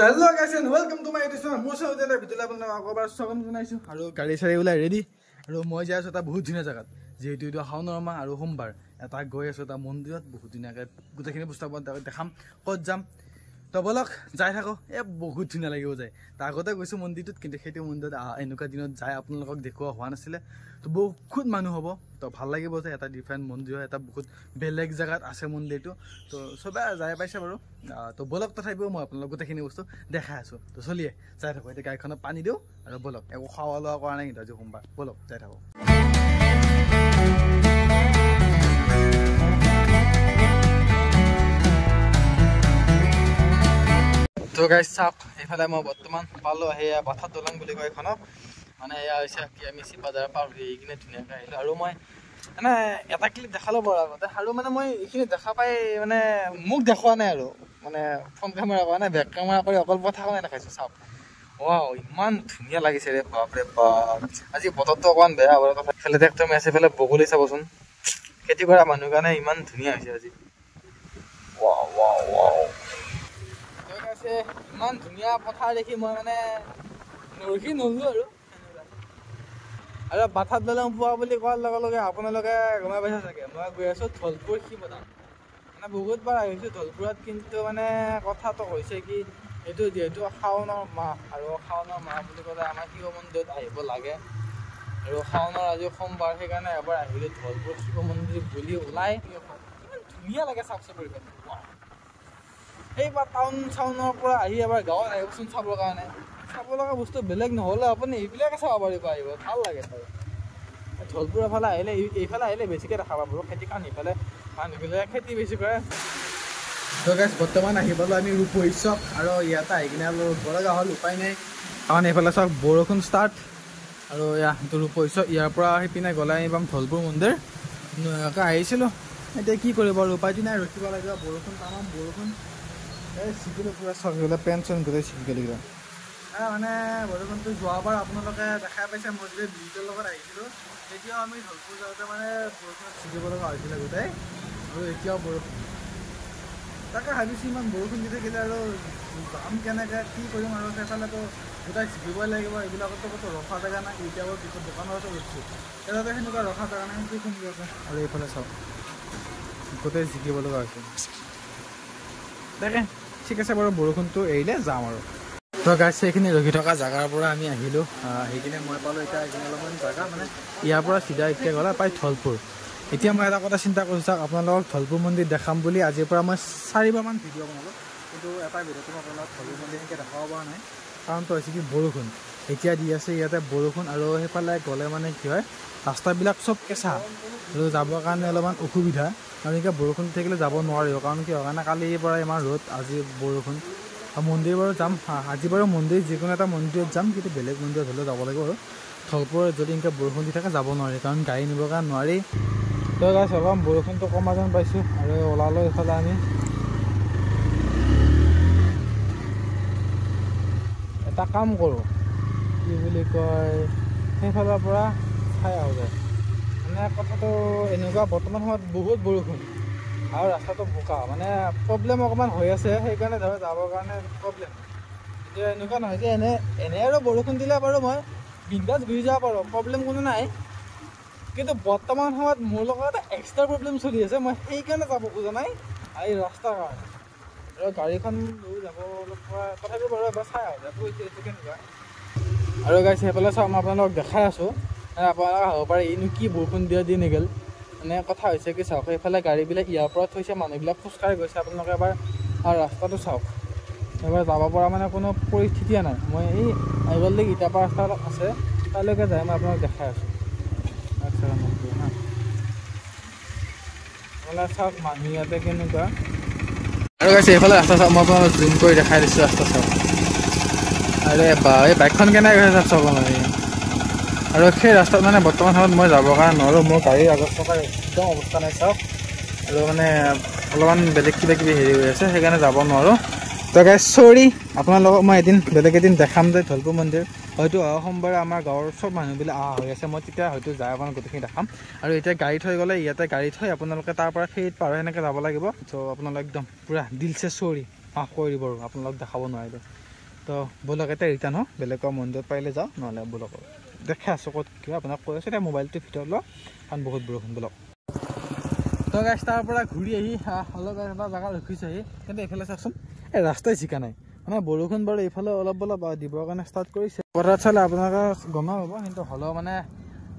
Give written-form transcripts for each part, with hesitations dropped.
hello guys and welcome to my YouTube channel. Moi channel eta bidula apna akobar sagan junaisu aru gari sari ulai ready aru moi jai asu ta bahut dhina jagat jehetu etu haunor ma aru hombar eta goi asu ta mondirat bahut dhina ke gutakhini bustapon dekham kot jam to bolok jai thako e bahut dhina lagibo jai ta agote goisu mondiritut kintu kheti mondirat enuka dinot jai apnalok dekho howa nasile to bahut manu hobo to bhal lagibo jai eta different mondir eta bahut beleg jagat ase mondirtu to soba jai paise baru to bolok thaibio moi apnalok gutakhini bostu dekha asu to chলিয়ে jai thako eta gaikhona pani diu aru bolok eko khawa loa kora nai kintu hombar bolok jai thako तो guys shop एफाले म बर्तमान पालो हेया बाथा दलंग বুলি কয় খনক মানে এয়া হৈছে কি আমি সি বাজাৰ পাৰ হৈ কিনে ধুনিয়াকৈ আহিলো আৰু মই মানে এটা ক্লিপ দেখালো বড় আগতে আৰু মানে মই এখিনি দেখা পাই মানে মুখ দেখুৱা নাই আৰু মানে ফোন কেমেৰা কৰা নাই বেক কেমেৰা কৰি অকল কথা কোনে দেখাইছো সাপ ওয়াও ইমান ধুনিয়া লাগিছে ৰে বাপ ৰে বাপ আজি বতৰটো অকন বেয়া হ'ব কথা খেলে দেখতো মেছে ফেলে বগলি চাবচোন খেতি কৰা মানুহ কাৰণে ইমান ধুনিয়া হৈছে আজি ওয়াও ওয়াও ওয়াও ইমান ধুনিয়া পথাৰ দেখি মই মানে নৰখি নললো আৰু বাথাত দলং পোৱা বুলি কোৱাৰ লগে লগে আপোনালোকে গমাই পাইছে চাগে মই গৈ আছো ধলপুৰ শিৱদান মানে বহুত বাৰ আহিছো ধলপুৰত কিন্তু মানে কথাটো হৈছে কি এইটো যেহেতু শাওনৰ মাহ আৰু শাওনৰ মাহ বুলি ক'লে আমাৰ শিৱ মন্দিৰত আহিব লাগে আৰু শাওনৰ আজি সোমবাৰ সেইকাৰণে এবাৰ আহিলো ধলপুৰ শিৱ মন্দিৰ বুলি ওলাই ইমান ধুনীয়া লাগে চাফ চাফ পৰিৱেশ এইবাৰ টাউন চাউনৰ পৰা আহি এবাৰ গাঁৱত আহিবচোন চাবৰ কাৰণে চাব লগা বস্তু বেলেগ নহ'লে আপুনি এইবিলাকে চাব পাৰিব আহিব ভাল লাগে চাই ধলপুৰৰ ফালে আহিলে এইফালে আহিলে বেছিকৈ দেখা পাব খেতি কাৰণ এইফালে মানুহবিলাকে খেতি বেছি কৰে তো গাইছ বৰ্তমান আহি পালোঁ আমি ৰূপহীচক আৰু ইয়াতে আহি কিনে আৰু বৰ লগা হ'ল উপায় নাই কাৰণ এইফালে চাওক বৰষুণ ষ্টাৰ্ট আৰু এইটো ৰূপহীচক ইয়াৰ পৰা আহি পিনে গ'লে আমি পাম ধলপুৰ মন্দিৰ আহিছিলোঁ এতিয়া কি কৰিব আৰু উপায়টো নাই ৰখিব লাগিব বৰষুণ তামাম বৰষুণ চিকিলো পুৰা চলিবলৈ পেঞ্চন গোটেই চিকিলি মানে বৰষুণটো যোৱাবাৰ আপোনালোকে দেখা পাইছে মই যদি ব্ৰিজৰ লগত আহিছিলোঁ তেতিয়াও আমি ধলপুৰ যাওঁতে মানে বৰষুণত চিকিব লগা হৈছিলে গোটেই আৰু এতিয়াও বৰষুণ তাকে ভাবিছোঁ ইমান বৰষুণ দি থাকিলে আৰু যাম কেনেকৈ কি কৰিম আৰু সেইফালেতো গোটেই চিকিবই লাগিব এইবিলাকতো ক'তো ৰখা জেগা নাই এতিয়া বাৰু পিছত দোকানতো ৰখিছোঁ তেতিয়াতে সেনেকুৱা ৰখা জেগা নাই কি শুনি আছে আৰু এইফালে চাওক গোটেই জিকিব লগা হৈছে তাকে ঠিক আছে বাৰু বৰষুণটো এৰিলে যাম আৰু তো গাইছ এইখিনি ৰখি থকা জেগাৰ পৰা আমি আহিলোঁ আহি কিনে মই পালোঁ এতিয়া এইখিনি অলপমান জেগা মানে ইয়াৰ পৰা চিধা এতিয়া গ'লে পাই ধলপুৰ এতিয়া মই এটা কথা চিন্তা কৰিছোঁ চাওক আপোনালোকক ধলপুৰ মন্দিৰ দেখাম বুলি আজিৰ পৰা মই 4বাৰমান ভিডিঅ' বনালোঁ কিন্তু এটা ভিডিঅ'টো মই আপোনালোকক ধলপুৰ মন্দিৰ এনেকৈ দেখাব পৰা নাই কাৰণটো হৈছে কি বৰষুণ এতিয়া দি আছে ইয়াতে বৰষুণ আৰু সেইফালে গ'লে মানে কি হয় ৰাস্তাবিলাক চব কেঁচা আৰু যাবৰ কাৰণে অলপমান অসুবিধা আৰু এনেকৈ বৰষুণ থাকিলে যাব নোৱাৰিব কাৰণ কি হয় কাৰণে কালিৰ পৰা ইমান ৰ'দ আজি বৰষুণ মন্দিৰ বাৰু যাম আজি বাৰু মন্দিৰ যিকোনো এটা মন্দিৰত যাম কিন্তু বেলেগ মন্দিৰত হ'লেও যাব লাগিব আৰু ধলপুৰত যদি এনেকৈ বৰষুণ দি থাকে যাব নোৱাৰি কাৰণ গাড়ী নিবৰ কাৰণে নোৱাৰি তো গাইছ অলপ বৰষুণটো কমা যেন পাইছোঁ আৰু ওলালোঁ এইফালে আমি এটা কাম কৰোঁ কি বুলি কয় সেইফালৰ পৰা চাই আহোঁ যায় মানে কথাটো এনেকুৱা বৰ্তমান সময়ত বহুত বৰষুণ আৰু ৰাস্তাটো বোকা মানে প্ৰব্লেম অকণমান হৈ আছে সেইকাৰণে ধৰক যাবৰ কাৰণে প্ৰব্লেম এতিয়া এনেকুৱা নহয় যে এনে আৰু বৰষুণ দিলে বাৰু মই বিন্দাছ ঘূৰি যাব পাৰোঁ প্ৰব্লেম কোনো নাই কিন্তু বৰ্তমান সময়ত মোৰ লগত এটা এক্সট্ৰা প্ৰব্লেম চলি আছে মই সেইকাৰণে যাব খোজা নাই এই ৰাস্তাৰ কাৰণে আৰু গাড়ীখন লৈ যাব অলপ পৰা তথাপিও বাৰু এবাৰ চাই আহোঁ যাব এতিয়া এইটো কেনেকুৱা আৰু গাইছ সেইফালে চাওঁ মই আপোনালোকক দেখাই আছোঁ আপোনালোকে হ'ব পাৰে এইনো কি বৰষুণ দিয়া দি নিগ'ল মানে কথা হৈছে কি চাওক এইফালে গাড়ীবিলাক ইয়াৰ পৰা থৈছে মানুহবিলাক খোজকাঢ়ি গৈছে আপোনালোকে এবাৰ আৰু ৰাস্তাটো চাওক এবাৰ যাব পৰা মানে কোনো পৰিস্থিতিয়ে নাই মই এই আগলৈ ইটাপা ৰাস্তা অলপ আছে তালৈকে যাই মই আপোনাক দেখাই আছোঁ আচ্ছা হা মানে চাওক মানুহ ইয়াতে কেনেকুৱা আৰু গাইছে এইফালে ৰাস্তা চাওক মই আপোনাক জুম কৰি দেখাই দিছোঁ ৰাস্তা চাওক আৰে বা এই বাইকখন কেনেকৈ গৈছে চাওক মানে আৰু সেই ৰাস্তাত মানে বৰ্তমান সময়ত মই যাবৰ কাৰণে নোৱাৰোঁ মোৰ গাড়ীৰ আগত থকা একদম অৱস্থা নাই চাওক আৰু মানে অলপমান বেলেগ কিবা কিবি হেৰি হৈ আছে সেইকাৰণে যাব নোৱাৰোঁ তো গাইছ চৰি আপোনালোকক মই বেলেগ এদিন দেখাম যে ধলপুৰ মন্দিৰ হয়তো সোমবাৰে আমাৰ গাঁৱৰ চব মানুহবিলাক অহা হৈ আছে মই তেতিয়া হয়তো যাই আপোনাক গোটেইখিনি দেখাম আৰু এতিয়া গাড়ী থৈ গ'লে ইয়াতে গাড়ী থৈ আপোনালোকে তাৰ পৰা ফেৰীত পাৰ সেনেকৈ যাব লাগিব ত' আপোনালোক একদম পূৰা দিলছে চৰি মাফ কৰি দিব আৰু আপোনালোক দেখাব নোৱাৰিলে। তো ব'লক এতিয়া ৰিটাৰ্ণ হওক, বেলেগৰ মন্দিৰত পাৰিলে যাওঁ, নহ'লে ব'লক দেখাই আছোঁ ক'ত কিবা আপোনাক কৈ আছোঁ। এতিয়া মোবাইলটো ভিতৰত লোৱা, কাৰণ বহুত বৰষুণ। ব'লক। তো গাইছ তাৰ পৰা ঘূৰি আহি অলপ এটা জেগা ৰখিছোঁহি, কিন্তু এইফালে চাওকচোন এই ৰাস্তাই জিকা নাই। মানে বৰষুণ বাৰু এইফালে অলপ দিবৰ কাৰণে ষ্টাৰ্ট কৰিছে। পথাৰত চালে আপোনালোকে গমেই পাব, কিন্তু হ'লেও মানে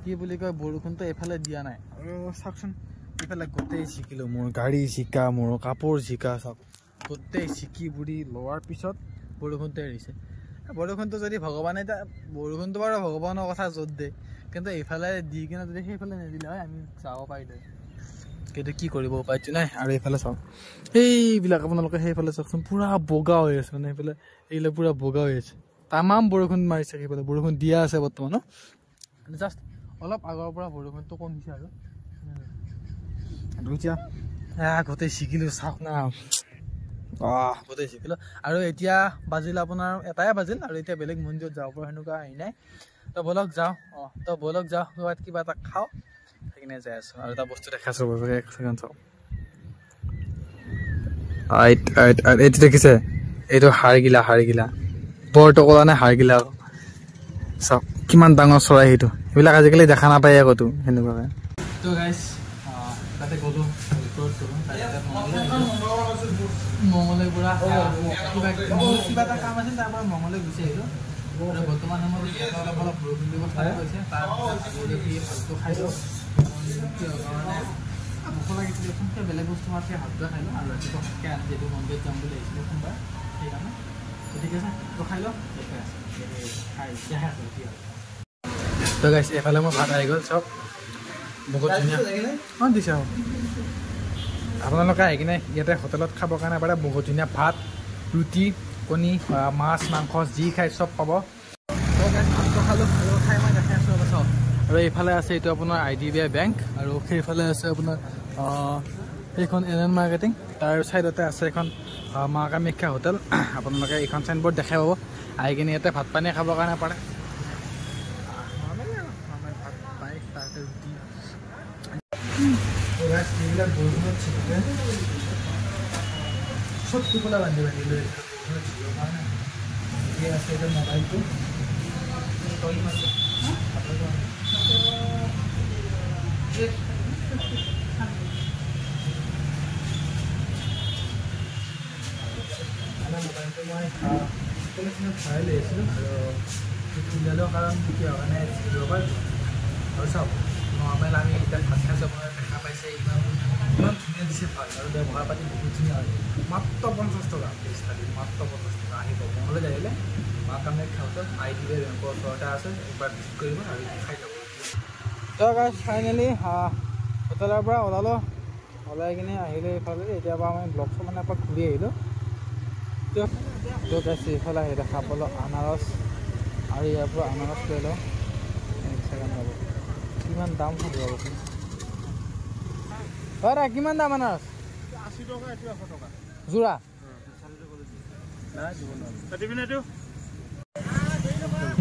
কি বুলি কয় বৰষুণটো এইফালে দিয়া নাই। আৰু চাওকচোন এইফালে গোটেই জিকিলোঁ, মোৰ গাড়ী জিকা, মোৰ কাপোৰ জিকা, চাওক গোটেই জিকি বুৰি লোৱাৰ পিছত বৰষুণটো এৰিছে। বৰষুণটো যদি ভগৱানে, এতিয়া বৰষুণটো বাৰু ভগৱানৰ কথা য'ত দিয়ে, কিন্তু এইফালে দি কিনে যদি সেইফালে নিদিলে হয় আমি যাব পাৰিলোঁ। কিন্তু কি কৰিব, উপায়টো নাই। আৰু এইফালে চাওক এইবিলাক আপোনালোকে সেইফালে চাওকচোন পুৰা বগা হৈ আছে, মানে সেইফালে এইবিলাক পুৰা বগা হৈ আছে। তামাম বৰষুণ মাৰিছে, সেইফালে বৰষুণ দিয়া আছে বৰ্তমান। জাষ্ট অলপ আগৰ পৰা বৰষুণটো কমিছে আৰু এতিয়া গোটেই শিকিলোঁ, চাওক না গোটেই শিকিলোঁ। আৰু এতিয়া বাজিল আপোনাৰ 1টাই বাজিল, আৰু এতিয়া বেলেগ মন্দিৰত যাব পৰা সেনেকুৱা হেৰি নাই। তো ব'লক যাওঁ, তো ব'লক যাওঁ, ক'ৰবাত কিবা এটা খাওঁ, সেইকাৰণে যাই আছোঁ। আৰু এটা বস্তু দেখাইছোঁ, এক ছেকেণ্ড চাওক। এইটো দেখিছে, এইটো হাড়গিলা বৰটোকোলা নে হাড়গিলা, চাওক কিমান ডাঙৰ চৰাই। সেইবিলাক আজিকালি দেখা নাপায় আকতো সেনেকুৱাকৈ। তো গাইছ তাতে গ'লোঁ, মঙলৈ পৰা কিবা এটা কাম আছিল, তাৰ পৰা মঙলৈ গুচি আহিলোঁ। আৰু বৰ্তমান সময়ত অলপ বৰষুণ ব্যৱস্থা কৰিছে, তাৰ ভাতটো খাই লওঁ, কাৰণে ভোক লাগিছিলে এখন বেলেগ বস্তু মাতকৈ ভাতটোৱে খাই লওঁ। আৰু ৰাতিপুৱা ভাতকৈ আনি যিহেতু মন্দিৰত যাম বুলি আহিছিলোঁ সোমবাৰ, সেইকাৰণে ঠিক আছে তো খাই লওঁ, খাই এতিয়াহে আছোঁ এতিয়া। তো গাইছ এইফালে মোৰ ভাত আহি গ'ল, চাওক বহুত ধুনীয়া দিছে। আপোনালোকে আহি কিনে ইয়াতে হোটেলত খাবৰ কাৰণে পাৰে, বহুত ধুনীয়া ভাত, ৰুটি, কণী, মাছ, মাংস যি খাই চব পাব। ভাতটো খালোঁ, আৰু খাই মই দেখাই আছোঁ ৰ'ব চাওক। আৰু এইফালে আছে এইটো আপোনাৰ IDBI বেংক, আৰু সেইফালে আছে আপোনাৰ সেইখন NN মাৰ্কেটিং, তাৰ ছাইডতে আছে এখন মা কামাখ্যা হোটেল। আপোনালোকে এইখন চাইনবোৰ্ড দেখাই পাব, আহি কিনে ইয়াতে ভাত পানী খাবৰ কাৰণে পাৰে। ভাত পাই তাতে ৰুটি এইবিলাক বৰষুণত চিকিতে চব টোপোলা বান্ধি লৈ আছে। এতিয়া মোবাইলটো মই ভৰাই লৈ আহিছিলোঁ, আৰু উলিয়ালেও কাৰণ কিয় কাৰণে দিব পাৰিছোঁ। আৰু চাওক নৰ্মেল আমি এতিয়া ভাত খাইছোঁ, আপোনাৰ দেখা পাইছে ইমান ধুনীয়া দিছে ভাত, আৰু ব্যৱহাৰ পাতি বহুত ধুনীয়া হয়। মাত্ৰ 50 টকা প্লেচ থালি, মাত্ৰ 50 টকা। আহিব মঙললৈ আহিলে মা কামাখ্যা হোটেল IDBI বেংকৰ ওচৰতে আছে, একবাৰ ভিজিট কৰিব আৰু খাই যাব। তো গাইছ ফাইনেলি হোটেলৰ পৰা ওলালোঁ, ওলাই কিনে আহিলোঁ এইফালে। এতিয়াৰ পৰা আমি ব্লগটো মানে এপাক ঘূৰি আহিলোঁ। তো গাইছ এইফালে আহি দেখা পালোঁ আনাৰস, আৰু ইয়াৰ পৰা আনাৰস লৈ লওঁ। এক ছেকেণ্ড হ'ব, কিমান দাম হ'ব ৰ'বচোন। হয় কিমান দাম আনাৰস? 80 টকা, এইটো 100 টকা যোৰা।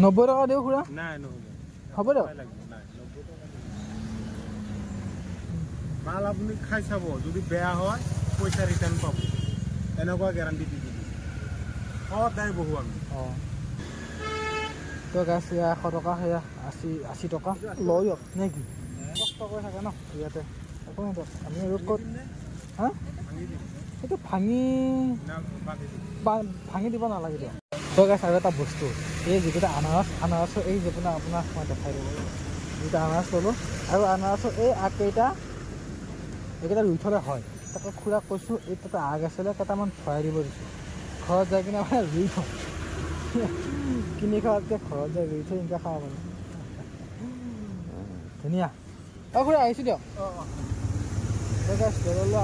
90 টকা দিওঁ খুৰা? হ'ব দিয়ক। মাল আপুনি খাই চাব, যদি বেয়া হয় পইচা ৰিটাৰ্ণ পাব, এনেকুৱা গেৰাণ্টি দি দিম। সদায় বহু আমি তো গাছ 100 টকা, সেয়া 80 টকা লৈ যাওক নে কি? কষ্ট কৰি থাকে ন ইয়াতে, একো নাই দিয়ক। আমি আৰু ক'ত হা সেইটো ভাঙি দিব নালাগে দিয়ক। তো গাছ আৰু এটা বস্তু, এই যিকেইটা আনাৰসৰ এই যিকেইটা আপোনাক মই দেখাই দিব, যিকেইটা আনাৰস ল'লোঁ, আৰু আনাৰসৰ এই আগকেইটা এইকেইটা ৰুই থ'লে হয়। তাকে খুৰাক কৈছোঁ, এই তাতে আগ আছিলে কেইটামান ভৰাই দিব দিছোঁ, ঘৰত যাই কিনে মানে ৰুই থওঁ। কিনি খোৱাতকৈ ঘৰত যাই ৰুই থৈ এনেকৈ খাব পাৰি, ধুনীয়া। খুৰা আহিছোঁ দিয়ক। ল'লোঁ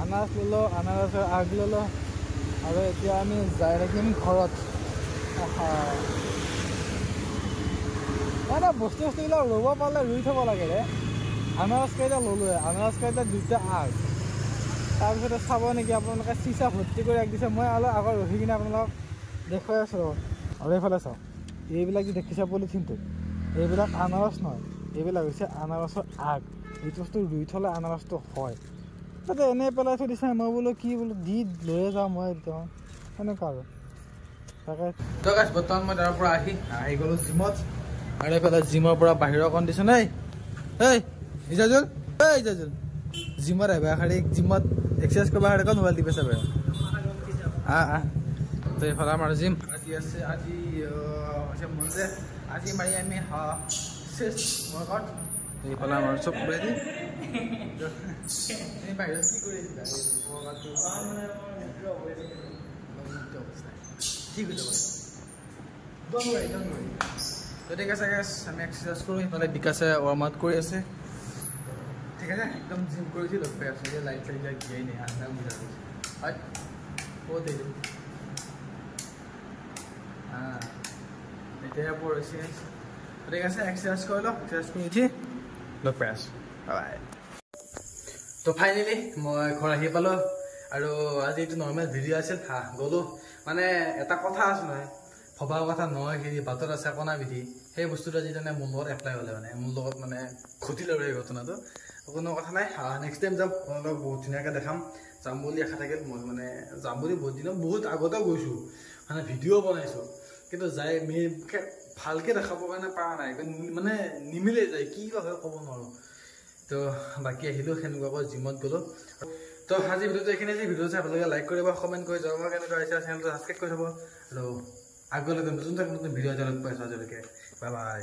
আনাৰস ল'লোঁ, আনাৰসৰ আগ ল'লোঁ, আৰু এতিয়া আমি যাই থাকিম ঘৰত। মানে বস্তুবিলাক ল'ব পালে ৰুই থ'ব লাগে ৰে। আনাৰস কেইটা ল'লোৱে, আনাৰস কেইটা 2টা আগ। তাৰপিছতে চাব নেকি আপোনালোকে, চিচা ভৰ্তি কৰি ৰাখ দিছে। মই অলপ আগত ৰখি কিনে আপোনালোকক দেখুৱাই আছোঁ। আৰু এইফালে চাওক, এইবিলাক যি দেখিছে পলিথিনটো, এইবিলাক আনাৰস নহয়, এইবিলাক হৈছে আনাৰসৰ আগ। এইটো বস্তু ৰুই থ'লে আনাৰসটো হয়। তাতে এনেই পেলাই থৈ দিছে মই বোলো কি বোলো দি লৈ যাওঁ মই একদম সেনেকুৱা আৰু তাকে তো গাইছ বৰ্তমান মই তাৰ পৰা আহি গ'লোঁ জিমত আৰু এইফালে জিমৰ পৰা বাহিৰৰ কণ্ডিশ্যন ইজাজুল ইজাজুল জিমত আহিবা খালি জিমত এক্সাৰচাইজ কৰিব আহে মোবাইল টিপি চাব তো এইফালে আমাৰ জিম আজি আছে আজি হৈছে মনজে আজি মাৰি আমি ৱৰ্কআউট এইফালে আমাৰ চব ৰেডি বাহিৰত কি কৰি ঠিক হৈ যাব ঠিক আছে গাইছ আমি এক্সাৰচাইজ কৰোঁ সেইফালে বিকাশে ৱাৰ্ম আউট কৰি আছে ঠিক আছে একদম জিম কৰিছি লগ পাই আছোঁ যে লাইট চাইট দিয়াই নাই আধা বুজা গৈছে হয় ক'ত আহিলোঁ এতিয়া পৰিছে ঠিক আছে এক্সাৰচাইজ কৰি লওঁ এক্সাৰচাইজ কৰি উঠি লগ পাই আছোঁ বাই তো ফাইনেলি মই ঘৰ আহি পালোঁ আৰু আজি এইটো নৰ্মেল ভিডিঅ' আছিল গ'লোঁ মানে এটা কথা আছে নহয় ভবা কথা নহয় সেই বাটত আছে কণা বিধি সেই বস্তুটো আজি মানে মোৰ লগত এপ্লাই হ'লে মানে মোৰ লগত মানে ঘটিল আৰু এই ঘটনাটো কোনো কথা নাই নেক্সট টাইম যাম আপোনালোকক বহুত ধুনীয়াকৈ দেখাম যাম বুলি আশা থাকিল মই মানে যাম বুলি বহুত দিনত বহুত আগতেও গৈছোঁ মানে ভিডিঅ' বনাইছোঁ কিন্তু যাই ভালকৈ দেখাবৰ কাৰণে পৰা নাই মানে নিমিলে যায় কি হয় ক'ব নোৱাৰোঁ তো বাকী আহিলোঁ সেনেকুৱাকৈ জিমত গ'লোঁ তো আজি ভিডিঅ'টো এইখিনি আজি ভিডিঅ' চাই আপোনালোকে লাইক কৰিব কমেণ্ট কৰি যাব কেনেকুৱা হৈছে চেনেলটো ছাবস্ক্ৰাইব কৰি থ'ব আৰু আগলৈকে নতুন ভিডিঅ' এটা লগ পাইছোঁ আজিলৈকে বাই বাই